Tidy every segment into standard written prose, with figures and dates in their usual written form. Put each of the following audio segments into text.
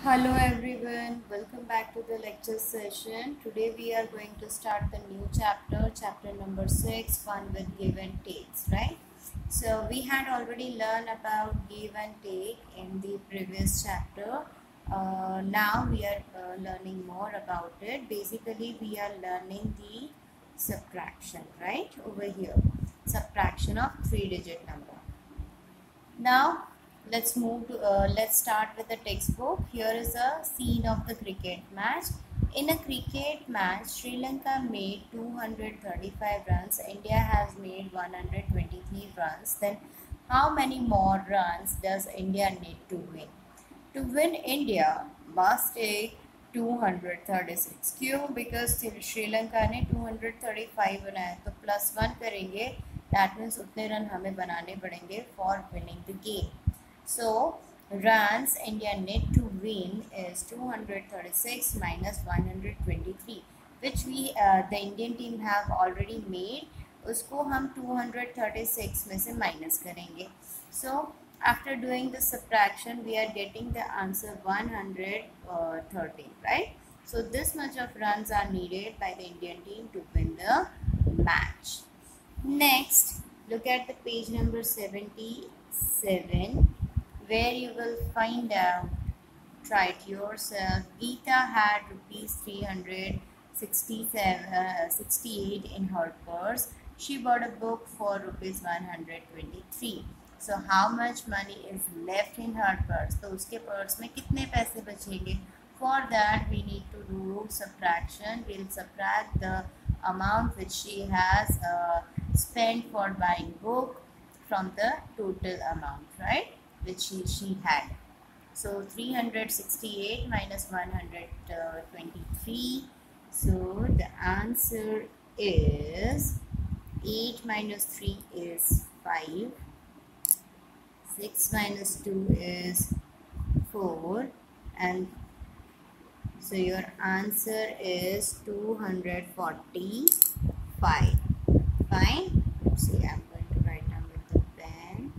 Hello everyone, welcome back to the lecture session. Today we are going to start the new chapter, chapter number 6, fun with give and takes, right? So we had already learned about give and take in the previous chapter. Now we are learning more about it. Basically we are learning the subtraction, right? Over here, subtraction of 3-digit number. Now let's start with the textbook. Here is a scene of the cricket match. In a cricket match, Sri Lanka made 235 runs. India has made 123 runs. Then how many more runs does India need to win? To win, India must take 236. क्यों? Because Sri Lanka ने 235 बनाया, तो +1 करेंगे. That means उतने run हमें बनाने पड़ेंगे for winning the game. So runs India need to win is 236 minus 123, which the Indian team have already made. उसको हम 236 में से minus करेंगे. So after doing the subtraction, we are getting the answer 113, right? So this much of runs are needed by the Indian team to win the match. Next, look at the page number 77, where you will find out, try it yourself. Geeta had rupees 368 in her purse. She bought a book for rupees 123. So how much money is left in her purse? तो उसके purse में कितने पैसे बचेंगे? For that we need to do subtraction. We'll subtract the amount which she has spent for buying book from the total amount, right? Which she had. So 368 minus 123. So the answer is 8 minus 3 is 5. 6 minus 2 is 4, and so your answer is 245. Fine. Let's see, I'm going to write down with the pen.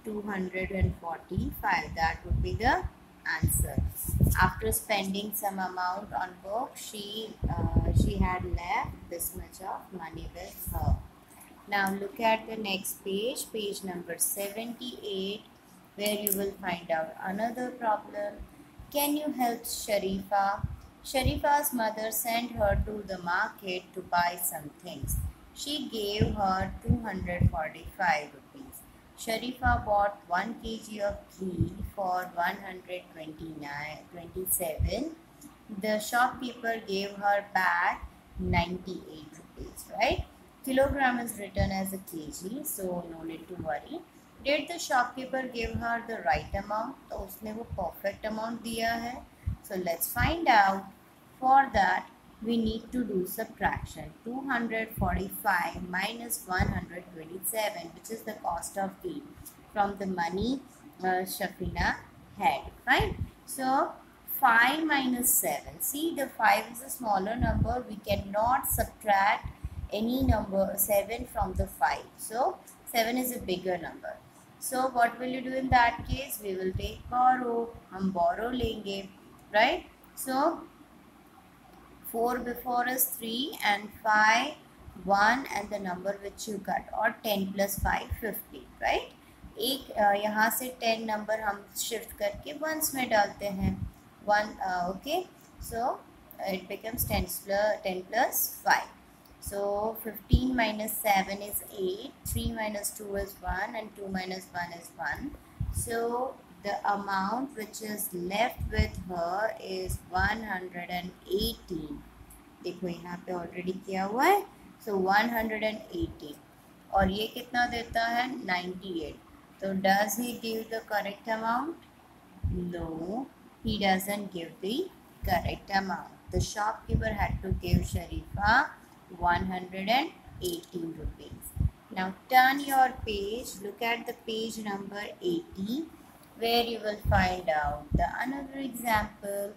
245. That would be the answer. After spending some amount on book, she had left this much of money with her. Now look at the next page, page number 78, where you will find out another problem. Can you help Sharifa? Sharifa's mother sent her to the market to buy some things. She gave her 245 rupees. Sharifa bought 1 kg of ghee for 127. The shopkeeper gave her back 98 rupees, right? Kilogram is written as a kg, so no need to worry. Did the shopkeeper give her the right amount? तो उसने वो perfect amount दिया है. So let's find out. For that we need to do subtraction. 245 minus 127, which is the cost of ghee, from the money Shafina had. Fine. So 5 minus 7. See, the 5 is a smaller number. We cannot subtract any number 7 from the 5. So 7 is a bigger number. So what will you do in that case? We will take borrow. हम borrow लेंगे, right? So 4 before is 3 and 5 1 and the number which you cut, or 10 plus 5 50, right? एक यहाँ से 10 number हम shift करके once में डालते हैं. 1 okay, so it becomes 10 plus 5. So 15 minus 7 is 8, 3 minus 2 is 1 and 2 minus 1 is 1. So the amount which is left with her is 118. देखो यहाँ पे ऑलरेडी किया हुआ है. So 118 और ये कितना देता है? 98. So does he give the correct amount? No, he doesn't give the correct amount. The shopkeeper had to give Sharifa 118 rupees. Now turn your page, look at the page number 80, where you will find out the another example.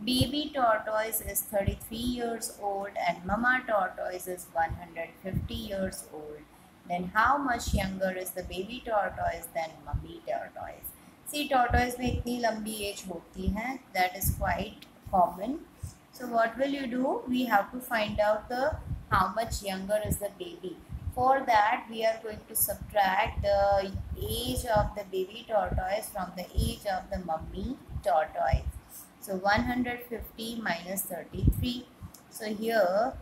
Baby tortoise is 33 years old and mama tortoise is 150 years old. Then how much younger is the baby tortoise than mummy tortoise? C tortoise में इतनी लंबी as होती है, that is quite common. So what will you do? We have to find out the how much younger is the baby. For that we are going to subtract the age of the baby tortoise from the age of the mummy tortoise. So 150 minus 33. So here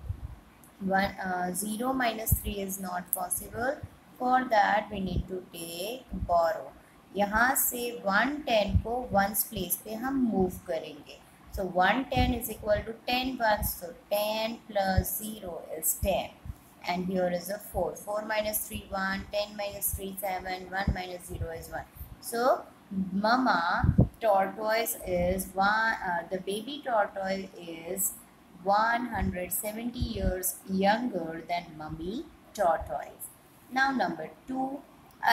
0 minus 3 is not possible. For that we need to take borrow. यहाँ से 110 को ones place पे हम move करेंगे. So 110 is equal to 10 ones. So 10 plus 0 is 10. And here is a 4. 4 minus 3 1. 10 minus 3 7. 1 minus 0 is 1. So mama tortoise is the baby tortoise is 170 years younger than mummy tortoise. Now number 2.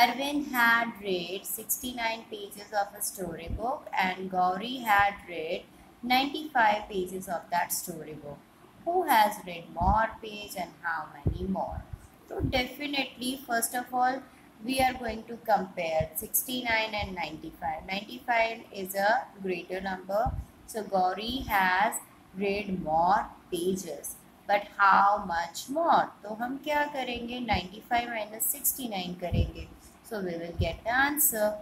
Arvind had read 69 pages of a storybook and Gauri had read 95 pages of that storybook. Who has read more page and how many more? So definitely, first of all, we are going to compare 69 and 95. 95 is a greater number. So Gauri has read more pages. But how much more? तो हम क्या करेंगे? 95 minus 69 करेंगे. So we will get the answer.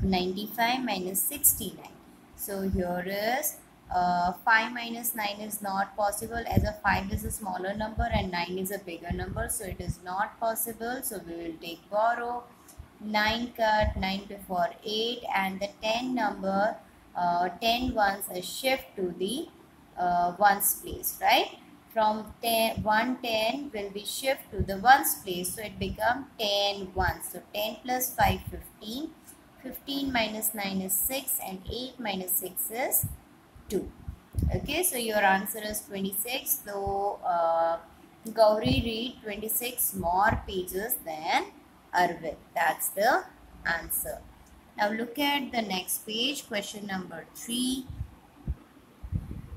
95 minus 69. So here is 5 minus 9 is not possible, as a 5 is a smaller number and 9 is a bigger number. So it is not possible. So we will take borrow. 9 cut, 9 before 8, and the 10 number, 10 ones is shift to the ones place, right? From 10, 110 will be shift to the ones place. So it becomes 10 ones. So 10 plus 5, 15. 15 minus 9 is 6 and 8 minus 6 is 2. Okay, so your answer is 26. So Gauri read 26 more pages than Arvind. That's the answer. Now look at the next page, question number 3.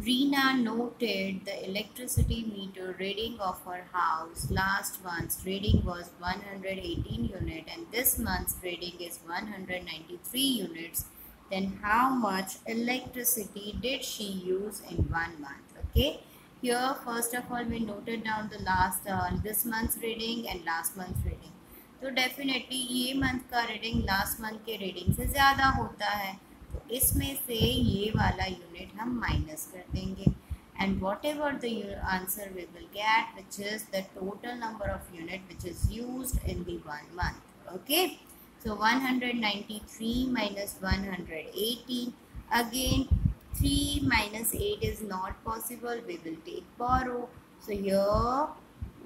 Reena noted the electricity meter reading of her house. Last month's reading was 118 units and this month's reading is 193 units. Then how much electricity did she use in 1 month? Okay. Here first of all we noted down the this month's reading and last month's reading. तो definitely ये month का reading last month के reading से ज़्यादा होता है, तो इसमें से ये वाला यूनिट हम माइनस कर देंगे. And whatever the answer we will get which is the total number of unit which is used in the 1 month. Okay, so 193 minus 118. Again 3 minus 8 is not possible. We will take borrow. So here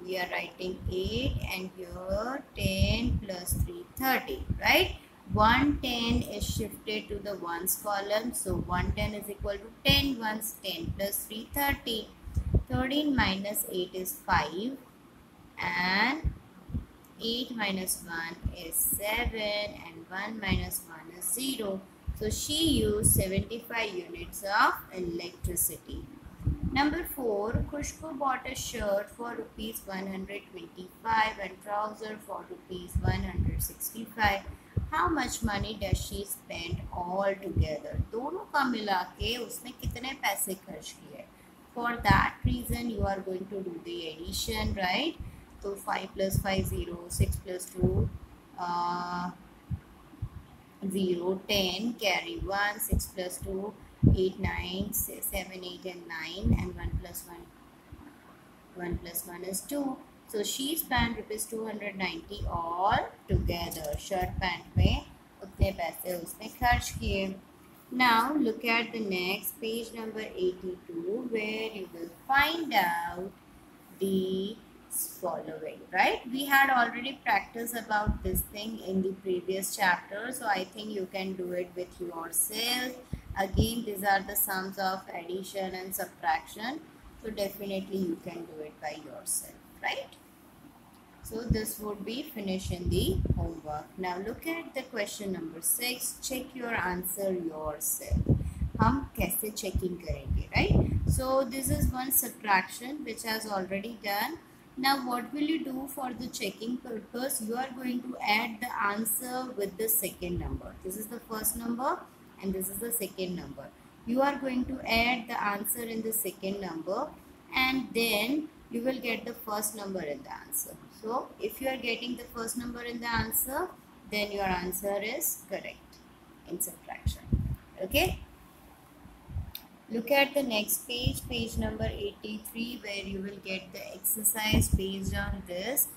we are writing 8 and here 10 plus 3 30, right? 110 is shifted to the ones column. So 110 is equal to 10 ones. 10 plus 3 30. 13 minus 8 is 5 and 8 minus 1 is 7 and 1 minus 1 is 0. So she used 75 units of electricity. Number 4, Khushbu bought a shirt for rupees 125 and trouser for rupees 165. How much money does she spend all together? दोनों का मिला के उसने कितने पैसे खर्च किए? For that reason you are going to do the addition, right? So 5 plus 5 0, 6 plus 2 0, 10, carry 1, 6 plus 2 8 9, 7 8 and 9, and 1 plus 1 is 2. So she spent rupees 290 all together. Shirt pant में उतने पैसे उसने खर्च किए. Now look at the next page number 82 where you will find out the following, right? We had already practiced about this thing in the previous chapter, so I think you can do it with yourself. Again, these are the sums of addition and subtraction, so definitely you can do it by yourself, right? So this would be finished in the homework. Now look at the question number 6. Check your answer yourself. हम कैसे checking करेंगे, right? So this is one subtraction which has already done. Now what will you do for the checking purpose? You are going to add the answer with the second number. This is the first number and this is the second number. You are going to add the answer in the second number and then you will get the first number in the answer. So if you are getting the first number in the answer, then your answer is correct in subtraction. Okay. Look at the next page, page number 83, where you will get the exercise based on this.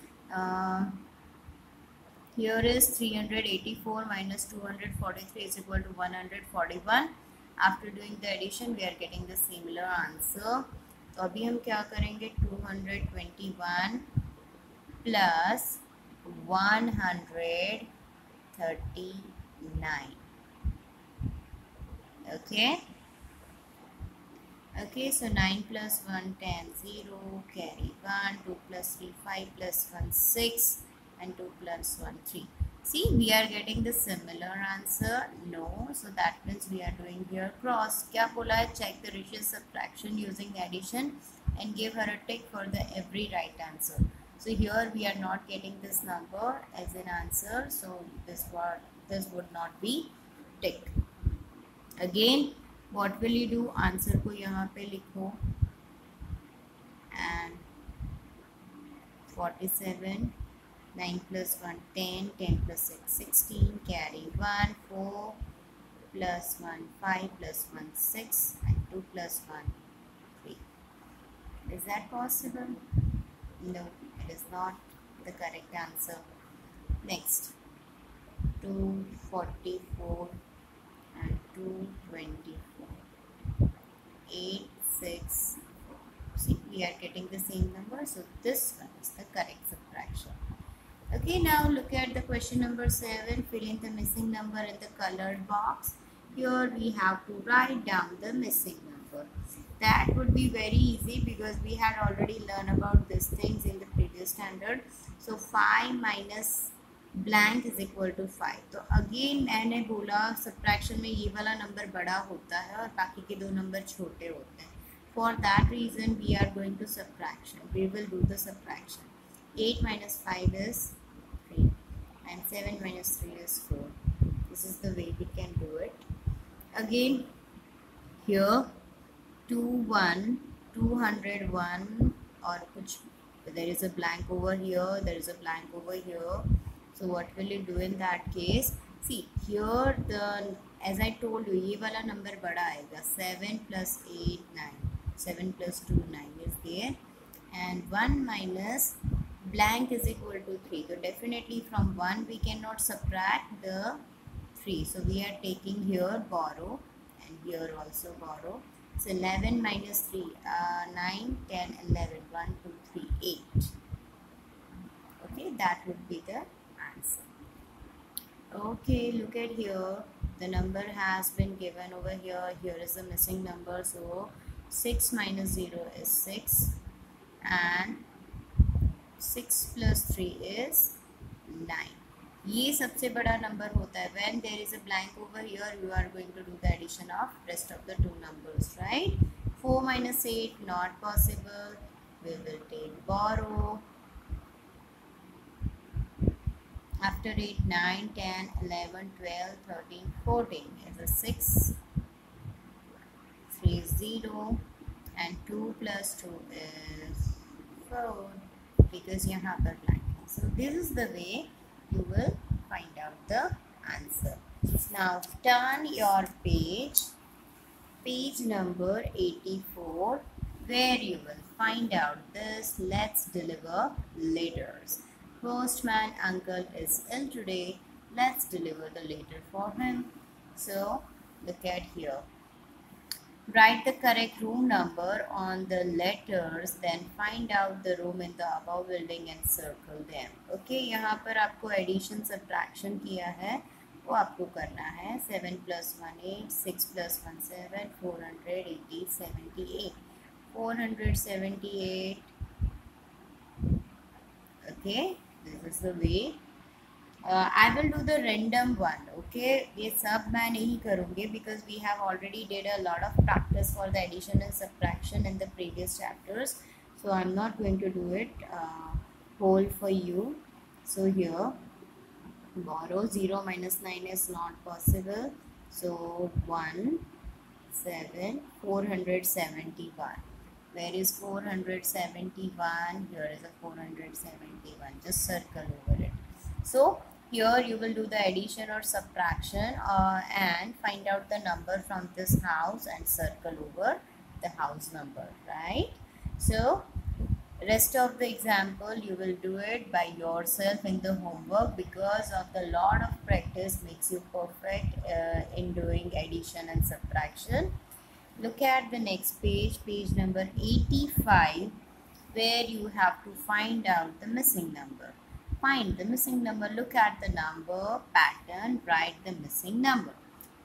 Here is 384 minus 243 is equal to 141. After doing the addition, we are getting the similar answer. तो अभी हम क्या करेंगे 221 plus 139. Okay, so 9 plus 1, 10, 0, carry 1, 2 plus 3, 5 plus 1, 6, and 2 plus 1, 3. See, we are getting the similar answer. No, so that means we are doing here cross. क्या बोला है? Check the ratio subtraction using addition and give her a tick for the every right answer. So here we are not getting this number as an answer, so this would not be tick. Again, what will you do? Answer को यहाँ पे लिखो and 47, 9 plus 1, 10, 10 plus 6, 16, carry 1, 4 plus 1, 5 plus 1, 6, and 2 plus 1, 3. Is that possible? No, it is not the correct answer. Next, 244 and 224, 8, 6. See, we are getting the same number, so this one is the correct subtraction. Okay, now look at the question number 7. Fill in the missing number in the colored box. Here we have to write down the missing number. That would be very easy because we had already learned about these things in the previous standard. So 5 minus blank is equal to 5. तो again मैंने बोला subtraction में ये वाला number बड़ा होता है और बाकी के दो नंबर छोटे होते हैं. For that reason we are going to subtraction. We will do the subtraction. 8 minus 5 is 3 and 7 minus 3 is 4. This is the way we can do it. Again here 201 और कुछ, there is a blank over here, there is a blank over here. So what will you do in that case? See here as I told you ये वाला number बड़ा आएगा. 7 plus 8 9, 7 plus 2 9 is there and 1 minus blank is equal to 3. So definitely from 1 we cannot subtract the 3. So we are taking here borrow and here also borrow. So 11 minus 3, 9, 10, 11, 1, 2, 3, 8. Okay, that would be the answer. Okay, look at here. The number has been given over here. Here is the missing number. So 6 minus 0 is 6 and 6 plus 3 is 9. ये सबसे बड़ा number होता है. When there is a blank over here, you are going to do the addition of rest of the two numbers, right? 4 minus 8 not possible. We will take borrow. After 8, 9, 10, 11, 12, 13, 14 is a 6. 3 is 0 and 2 plus 2 is 4 because यहाँ पर blank है. So this is the way you will find out the answer. Now turn your page number 84, where you will find out this let's deliver letters. Postman uncle is ill today. Let's deliver the letter for him. So look at here. Write the correct room number on the letters, then find out the room in the above building and circle them. Okay, यहाँ पर आपको addition subtraction किया है, वो आपको करना है. 7 plus 1 8, 6 plus 1 7, 480 78, 478. Okay, this is the way. I will do the random one. Okay, ये सब मैं नहीं करूँगी because we have already did a lot of practice for the addition and subtraction in the previous chapters. so I'm not going to do it whole for you. So here borrow 0 minus 9 is not possible, so 1 7 471. Where is 471? Here is a 471. Just circle over it. So here you will do the addition or subtraction and find out the number from this house and circle over the house number, right? So rest of the example you will do it by yourself in the homework, because of the lot of practice makes you perfect in doing addition and subtraction. Look at the next page, page number 85, where you have to find out the missing number. Find the missing number. Look at the number pattern, write the missing number.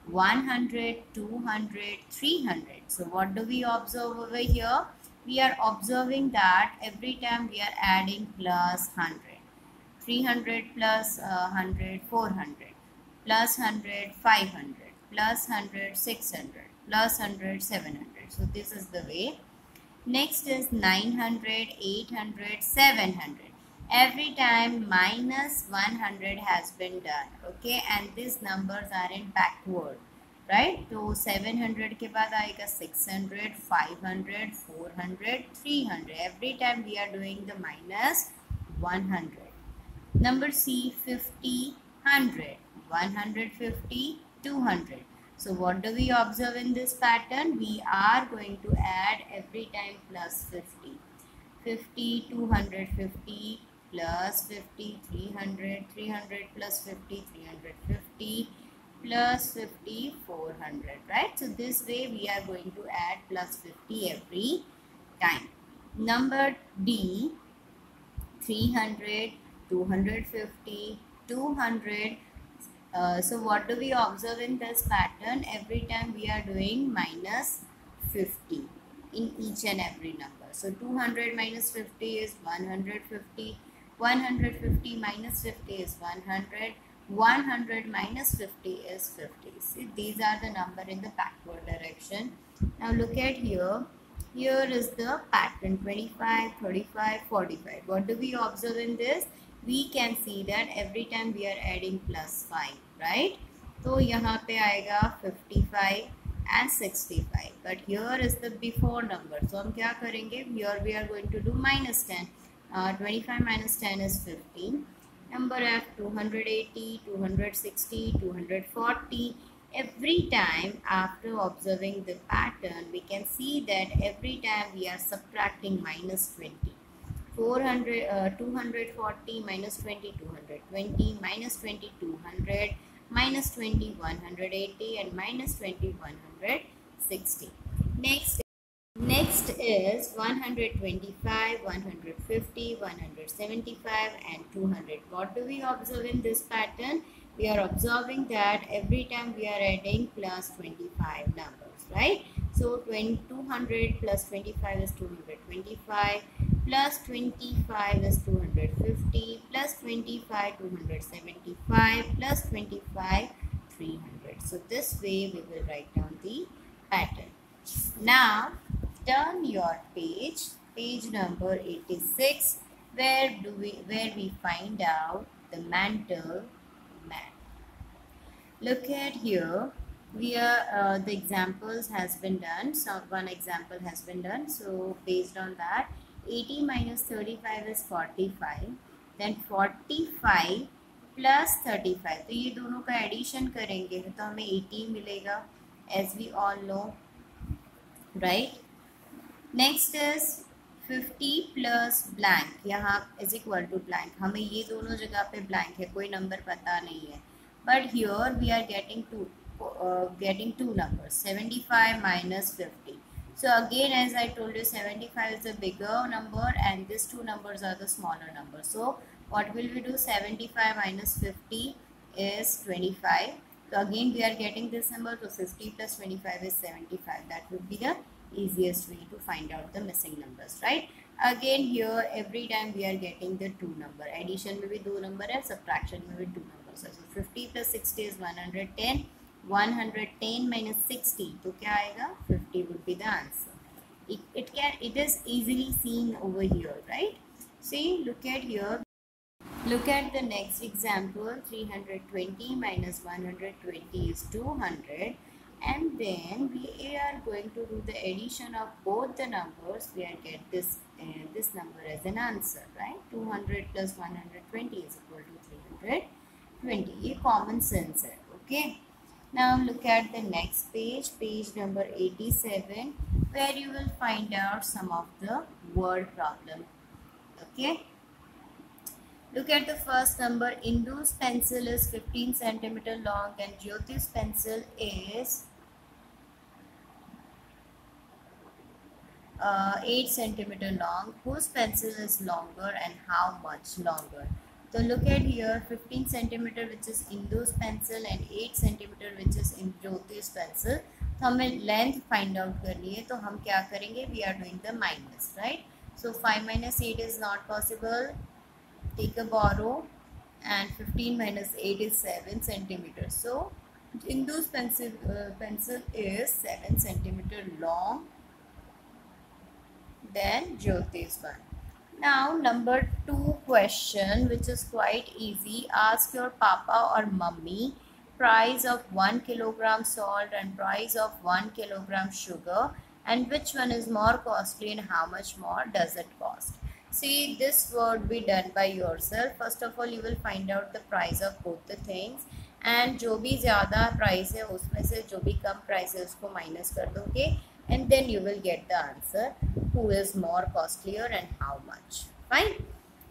100, 200, 300. So what do we observe over here? We are observing that every time we are adding plus 100. 300 plus 100, 400. Plus 100, 500. Plus 100, 600. Plus 100, 700. So this is the way. Next is 900, 800, 700. Every time minus 100 has been done, okay, and these numbers are in backward, right? So 700 के बाद आएगा 600, 500, 400, 300. Every time we are doing the minus 100. Number C, 50, 100, 150, 200. So what do we observe in this pattern? We are going to add every time plus 50. 50, 250 plus 50, 300, 300 plus 50, 350 plus 50, 400, right? So this way we are going to add plus 50 every time. Number D, 300, 250, 200. So what do we observe in this pattern? Every time we are doing minus 50 in each and every number. So 200 minus 50 is 150. 150 minus 50 is 100. 100 minus 50 is 50. See, these are the number in the backward direction. Now look at here. Here is the pattern 25, 35, 45. What do we observe in this? We can see that every time we are adding plus 5, right? So यहाँ पे आएगा 55 and 65. But here is the before number. So हम क्या करेंगे? Here we are going to do minus 10. 25 minus 10 is 15. Number F, 280, 260, 240. Every time after observing the pattern, we can see that every time we are subtracting minus 20. 240 minus 20, 220, minus 20, 200, minus 20, 180, and minus 20, 160. Next is 125, 150, 175 and 200. What do we observe in this pattern? We are observing that every time we are adding plus 25 numbers, right? So 200 plus 25 is 225, plus 25 is 250, plus 25 275, plus 25 300. So this way we will write down the pattern. Now turn your page number 86, where we find out the mental map. Look at here. We are the examples has been done. So one example has been done. So based on that, 80 minus 35 is 45. Then 45 plus 35. तो ये दोनों का addition करेंगे तो हमें 80 मिलेगा, as we all know, right? Next is 50 plus blank. यहाँ is equal to blank. हमें ये दोनों जगह पे blank है, कोई नंबर पता नहीं है. But here we are getting two numbers, 75 minus 50. So again, as I told you, 75 is a bigger number and these two numbers are the smaller numbers. So what will we do? 75 minus 50 is 25. So again we are getting this number. So 50 plus 25 is 75. That would be the easiest way to find out the missing numbers, right? Again here every time we are getting the two number. Addition में भी दो number है, subtraction में भी two numbers है. So 50 plus 60 is 110. 110 minus 60 तो क्या आएगा? 50 would be the answer. it is easily seen over here, right? See, look at here. Look at the next example. 320 minus 120 is 200, and then we are going to do the addition of both the numbers. We are get this number as an answer, right? 200 plus 120 is equal to 320. A common sense है, okay? Now look at the next page, page number 87, where you will find out some of the word problem. Okay. Look at the first number. Indu's pencil is 15 centimeter long and Jyoti's pencil is 8 centimeter long. Whose pencil is longer and how much longer? So look at here, 15 centimeter which is Indu's pencil and 8 centimeter which is in Jyoti's pencil. तो हमें length find out करनी है, तो हम क्या करेंगे? We are doing the minus, right? So 5 minus 8 is not possible. Take a borrow, and 15 minus 8 is 7 centimeters. So Indu's pencil is 7 centimeter long than Jyoti's one. Now number 2 question, which is quite easy. Ask your papa or mummy price of 1 kilogram salt and price of 1 kilogram sugar, and which one is more costly and how much more does it cost? See, this would be done by yourself. First of all, you will find out the price of both the things, and जो भी ज़्यादा price है उसमें से जो भी कम price है उसको minus कर दोगे, and then you will get the answer who is more costlier and how much. Fine.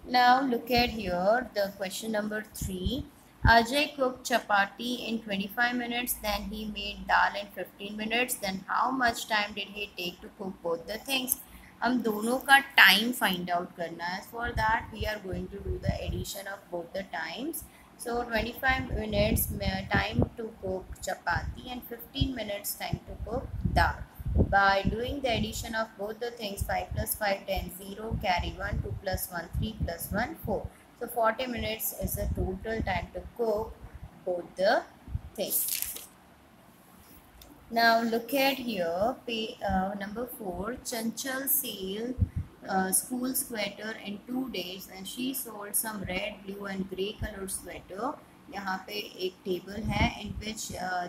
Now look at here the question number 3. Ajay cooked chapati in 25 minutes, then he made dal in 15 minutes. Then how much time did he take to cook both the things? हम दोनों का time find out करना है. For that we are going to do the addition of both the times. So 25 minutes time to cook chapati and 15 minutes time to cook dal. By doing the addition of both the things, 5 plus 5 10 0, carry 1, 2 plus 1 3 plus 1 4. So 40 minutes is the total time to cook both the things. Now look at here, number 4. Chanchal sold school sweater in 2 days and she sold some red, blue and grey colored sweater. यहाँ पे एक table है in which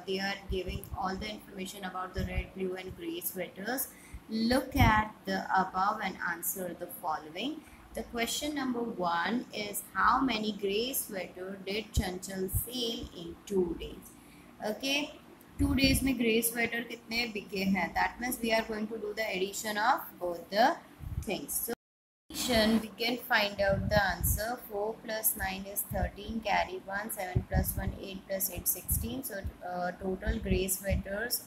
they are giving all the information about the red, blue and grey sweaters. Look at the above and answer the following. The question number 1 is how many grey sweater did Chanchal sell in 2 days? Okay. 2 days में grey sweater कितने बिके हैं? That means we are going to do the addition of both the things. So addition, we can find out the answer. 4 plus 9 is 13. Carry 1. 7 plus 1 8 plus 8 16. So total grey sweaters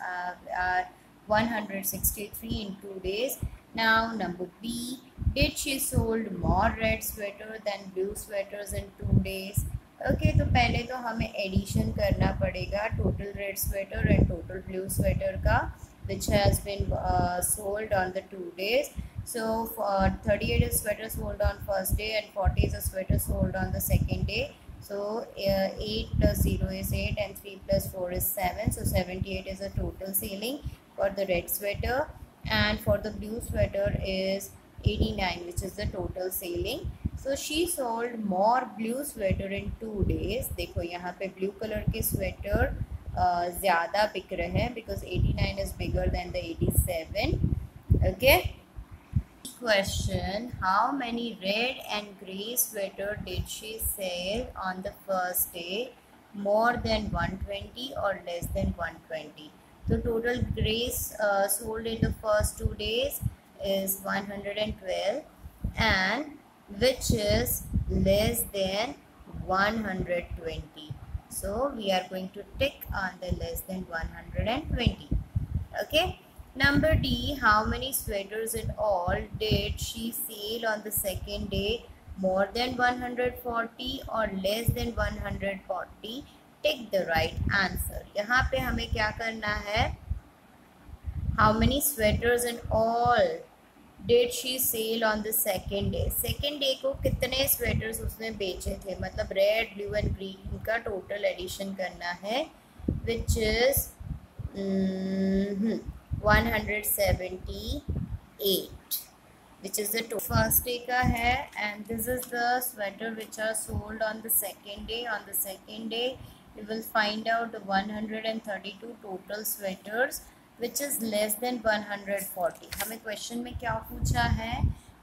are 163 in 2 days. Now number B. Did she sold more red sweater than blue sweaters in 2 days? Okay तो पहले तो हमें addition करना पड़ेगा total red sweater and total blue sweater का which has been sold on the 2 days. So 38 is sweater sold on first day and 40 is a sweater sold on the second day. So 8 plus 0 is 8 and 3 plus 4 is 7. So 78 is a total selling for the red sweater, and for the blue sweater is 89, which is the total selling. So she sold more blue sweater in 2 days. देखो यहाँ पे blue color के sweater ज़्यादा बिक रहे हैं because 89 is bigger than the 87. Okay. Question: how many red and grey sweater did she sell on the first day? More than 120 or less than 120? The total grays sold in the first 2 days is 112, and which is less than 120. So we are going to tick on the less than 120. Okay. Number D. How many sweaters in all did she sell on the second day? More than 140 or less than 140? Tick the right answer. यहाँ पे हमें क्या करना है? How many sweaters in all did she sell on the second day? Second day को कितने sweaters उसने बेचे थे? मतलब red, blue and green का total addition करना है, which is 178 8, which is the first day का है, and this is the sweater which are sold on the second day. On the second day you will find out 132 total sweaters which is less than 140. हमें question में क्या पूछा है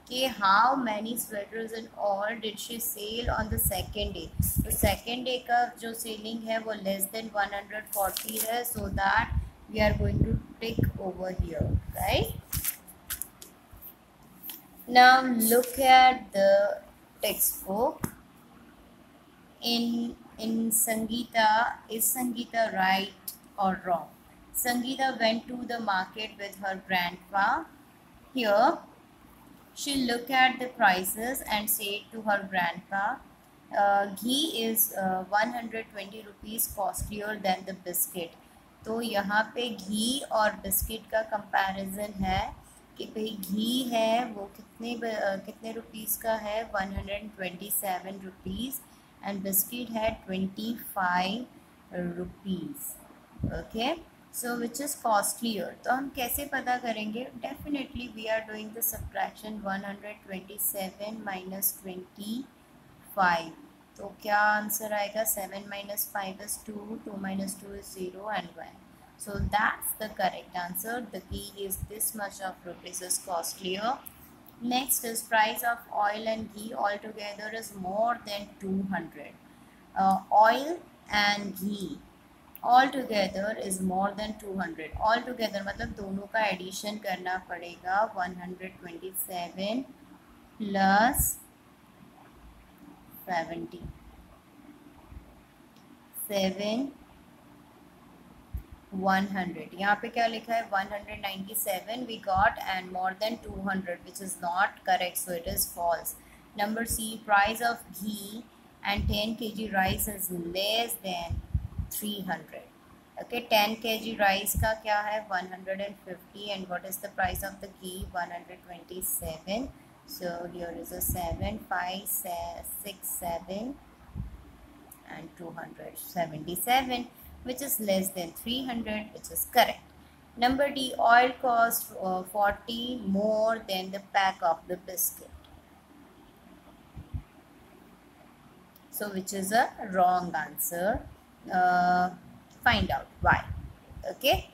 कि how many sweaters in all did she sell on the second day. तो second day का जो selling है वो less than 140 है, so that we are going to tick over here, right? Now look at the textbook. In Sangeeta, is Sangeeta right or wrong? Sangeeta went to the market with her grandpa. Here she looked at the prices and said to her grandpa, ghee is 120 rupees costlier than the biscuit. तो यहाँ पे घी और biscuit का comparison है कि भाई घी है वो कितने रुपीस का है, 127 रुपीस, एंड बिस्किट है 25 rupees. Okay, so which is costlier. तो हम कैसे पता करेंगे? Definitely we are doing the subtraction 127 minus 25. तो क्या आंसर आएगा? 7 minus 5 is 2, 2 minus 2 is 0 and 1. So that's the correct answer. The ghee is this much of rupees is costlier. Next is price of oil and ghee altogether is more than 200. Oil and ghee altogether is more than 200. Altogether मतलब दोनों का addition करना पड़ेगा. 127 plus 70, 7 100. यहाँ पे क्या लिखा है? 197 we got and more than 200, which is not correct, so it is false. Number C, price of ghee and 10 kg rice is less than 300. Okay, 10 kg rice का क्या है? 150, and what is the price of the ghee? 127. So here is a 7, 5, 6, 7 and 277, which is less than 300, which is correct. Number D, oil cost 40 more than the pack of the biscuit. So which is a wrong answer. Find out why. Okay.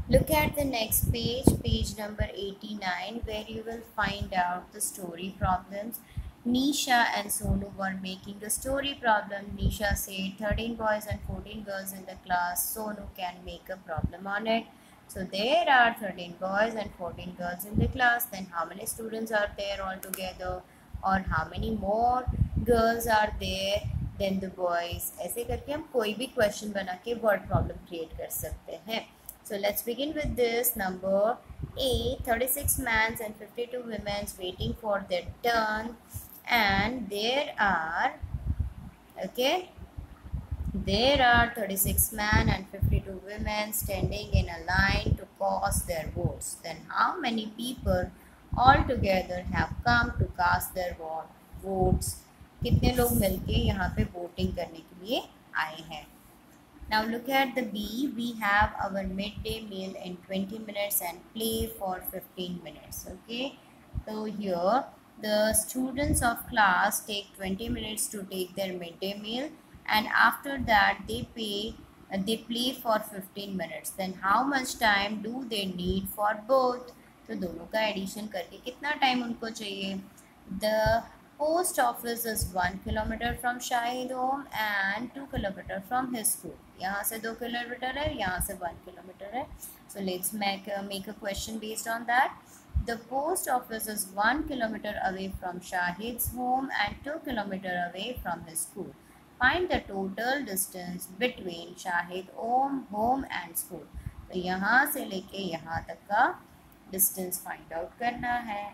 Look at the next page, page number 89, where you will find out the story problems. Nisha and Sonu were making the story problem. Nisha said 13 boys and 14 girls in the class. Sonu can make a problem on it. So there are 13 boys and 14 girls in the class. Then how many students are there altogether? Or how many more girls are there than the boys? ऐसे करके हम कोई भी question बना के word problem create कर सकते हैं. So let's begin with this. Number A, 36 men and 52 women waiting for their turn, and there are 36 men and 52 women standing in a line to cast their votes. Then how many people altogether have come to cast their votes? कितने लोग मिलके यहाँ पे voting करने के लिए आए हैं? Now look at the B. We have our midday meal in 20 minutes and play for 15 minutes. Okay. So here the students of class take 20 minutes to take their midday meal, and after that they play for 15 minutes. Then how much time do they need for both? तो दोनों का addition करके कितना time उनको चाहिए? The post office is 1 kilometer from Shahid home and 2 kilometer from his school. यहाँ से 2 kilometre है, यहाँ से 1 किलोमीटर है. So let's make a question based on that. The post office is 1 kilometer away from Shahid's home and 2 kilometer away from his school. Find the total distance between Shahid home and school. तो यहाँ से लेके यहाँ तक का distance find out करना है.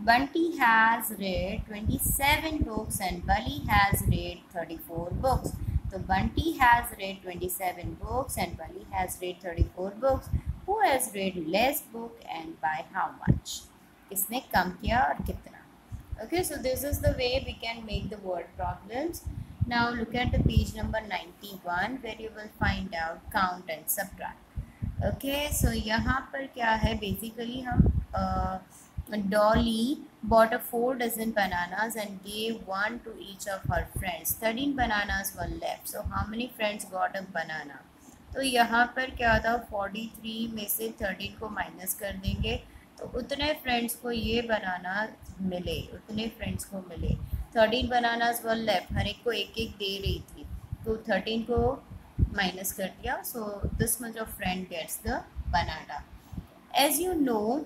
Bunty has read 27 books and Bully has read 34 books. So Bunty has read 27 books and Bully has read 34 books. Who has read less book and by how much? किसने कम किया और कितना? Okay, so this is the way we can make the word problems. Now look at the page number 91, where you will find out count and subtract. Okay so यहाँ पर क्या है, basically हम Dolly bought a 4 dozen bananas and gave one to each of her friends. 13 bananas were left. So how many friends got a banana? तो यहाँ पर क्या था, 43 में से 13 को माइनस कर देंगे तो उतने फ्रेंड्स को ये बनाना मिले, उतने फ्रेंड्स को मिले. 13 बनानास वर लेफ्ट, हर एक को एक एक दे रही थी तो 13 को माइनस कर दिया. So this much of friend gets the banana. As you know,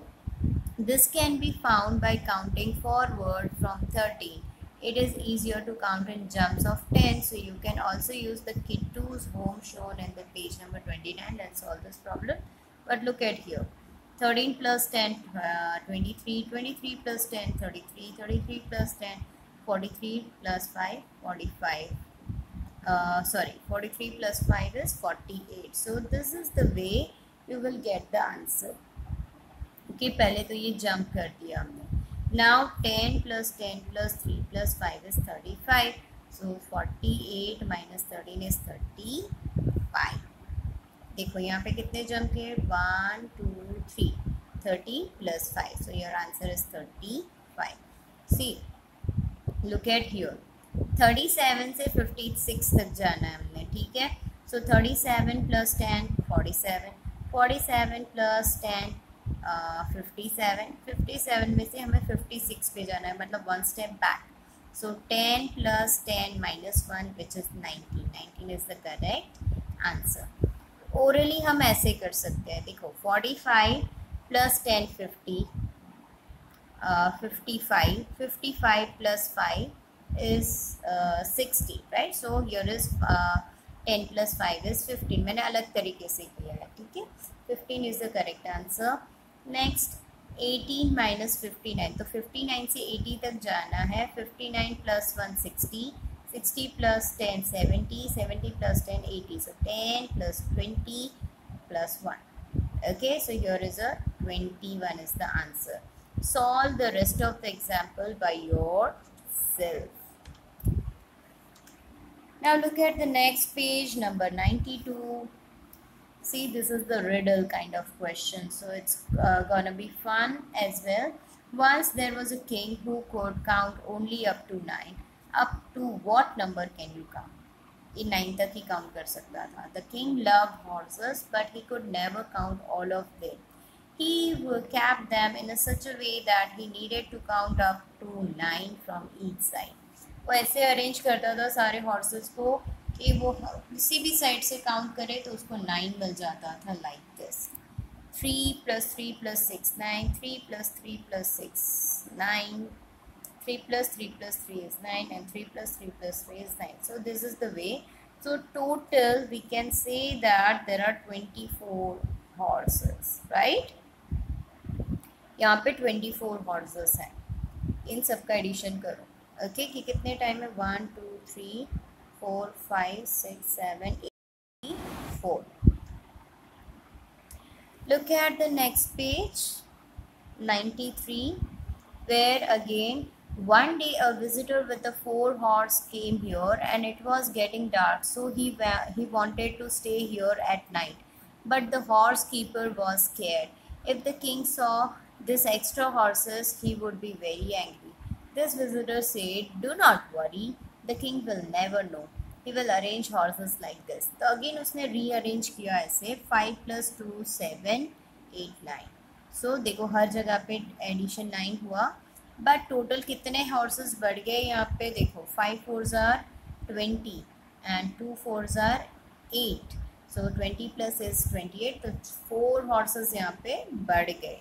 this can be found by counting forward from 13. It is easier to count in jumps of 10, so you can also use the kid 2's home shown in the page number 29. Let's solve this problem. But look at here. 13 plus 10, 23, 23 plus 10, 33, 33 plus 10, 43 plus 5, 45. 43 plus 5 is 48. So this is the way you will get the answer. Okay पहले तो ये jump कर दिया हमने. Now 10 plus 10 plus 3 plus 5 is 35. So 48 minus 13 is 35. देखो यहाँ पे कितने जंप किए, 1 2 3, 30 plus 5. So your answer is 35. See look at here, 37 से 56 तक जाना है हमने, ठीक है. सो 37 plus 10 47, 47 plus 10 57, 57 में से हमें 56 पे जाना है, मतलब 1 step back. So 10 plus 10 minus 1 which is 19. 19 is the correct answer. Orally हम ऐसे कर सकते हैं, देखो 45 plus 10 50, 55, 55 plus 5 is 60, right? So here is 10 plus 5 is 15. मैंने अलग तरीके से किया है, ठीक है. 15 is the correct answer. Next 18 minus 59, तो 59 से 80 तक जाना है. 59 plus 1 60, 60 plus 10 70, 70 plus 10 80. So 10 plus 20 plus 1. Okay, so here is a 21 is the answer. Solve the rest of the example by yourself. Now look at the next page, number 92. See, this is the riddle kind of question, so it's gonna be fun as well. Once there was a king who could count only up to 9. Up to what number can you count? ये 9 तक ही count कर सकता था. The king loved horses, but he could never count all of them. He kept them in such a way that he needed to count up to 9 from each side. वो ऐसे arrange करता था सारे horses को कि वो किसी भी साइड से काउंट करे तो उसको 9 मिल जाता था, like this. 3 plus 3 plus 6 9, 3 plus 3 plus 6 9, 3 plus 3 plus 3 is 9, and 3 plus 3 plus 3 is 9. So this is the way. So total we can say that there are 24 horses, right? यहाँ पे 24 horses हैं. इन सब का एडिशन करो, ओके कि कितने time है, 1 2 3 4 5 6 7 8 4. Look at the next page, 93, where again one day a visitor with a 4-horse came here and it was getting dark, so he wanted to stay here at night, but the horse keeper was scared. If the king saw this extra horses, he would be very angry. This visitor said, "Do not worry, the king will never know. He will arrange horses like this." तो again उसने rearrange किया ऐसे. 5 plus 2 7 8 9. सो देखो हर जगह पे addition 9 हुआ, but total कितने horses बढ़ गए यहाँ पे देखो. 5 4s are 20 and 2 4s are 8. So 20 plus is 28. तो 4 हॉर्सेस यहाँ पे बढ़ गए.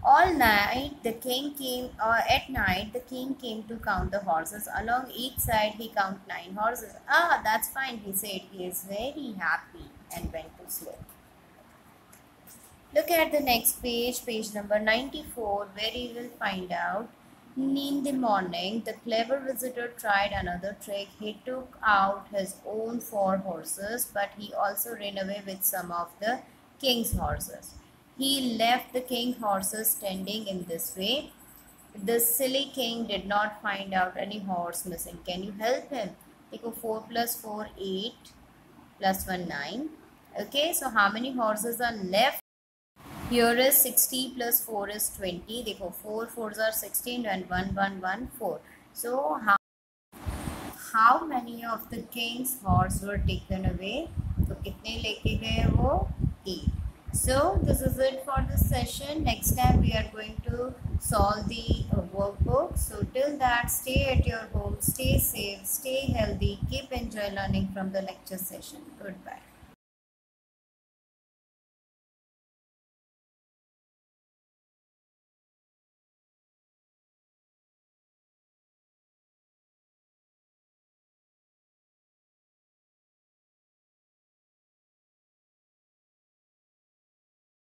All night the king came, at night the king came to count the horses. Along each side he counted 9 horses. "Ah, that's fine," he said. He is very happy, and went to sleep. Look at the next page, page number 94, where you will find out. In the morning, the clever visitor tried another trick. He took out his own 4 horses, but he also ran away with some of the king's horses. He left the king's horses standing in this way. The silly king did not find out any horse missing. Can you help him? देखो 4 plus 4 8 plus 1 9. Okay, so how many horses are left? Here is 60 plus 4 is 20. देखो 4 4s are 16 and 1 4. So how many of the king's horse were taken away? तो कितने लेके गए वो? 8. So this is it for this session. Next time we are going to solve the workbook. So till that, stay at your home, stay safe, stay healthy, keep enjoy learning from the lecture session. Goodbye.